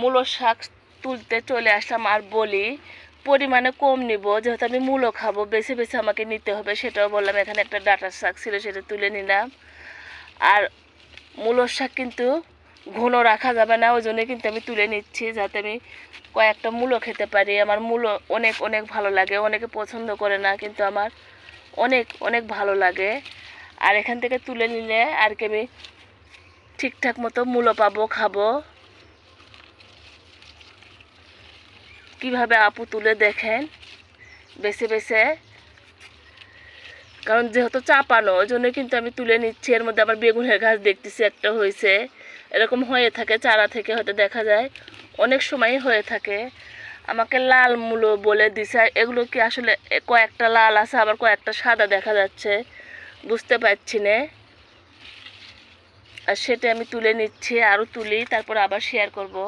মূলো শাক তুলতে চলে আসলাম। আর বলি পরিমাণে কম নিব, যেহেতু আমি মূলো খাবো, বেছে বেছে আমাকে নিতে হবে, সেটাও বললাম। এখানে একটা ডাঁটার শাক ছিল, সেটা তুলে নিলাম। আর মূলোর শাক কিন্তু ঘন রাখা যাবে না, ওই জন্য কিন্তু আমি তুলে নিচ্ছি, যাতে আমি কয়েকটা মূলো খেতে পারি। আমার মূলো অনেক অনেক ভালো লাগে, অনেকে পছন্দ করে না, কিন্তু আমার অনেক অনেক ভালো লাগে। আর এখান থেকে তুলে নিলে আর কি আমি ঠিকঠাক মতো মূলো পাবো, খাবো। কিভাবে আপু তুলে দেখেন বেছে বেছে, কারণ যেহেতু চাপানো, ওই জন্য কিন্তু আমি তুলে নিচ্ছি। এর মধ্যে আবার বেগুনের গাছ দেখতেছি একটা হয়েছে, এরকম হয়ে থাকে চারা থেকে, হয়তো দেখা যায় অনেক সময় হয়ে থাকে। আমাকে লাল মূলো বলে দিছে, এগুলো কি আসলে কয়েকটা লাল আছে, আবার কয়েকটা সাদা দেখা যাচ্ছে, বুঝতে পারছি না। আর সেটা আমি তুলে নিচ্ছি, আরও তুলি, তারপর আবার শেয়ার করব।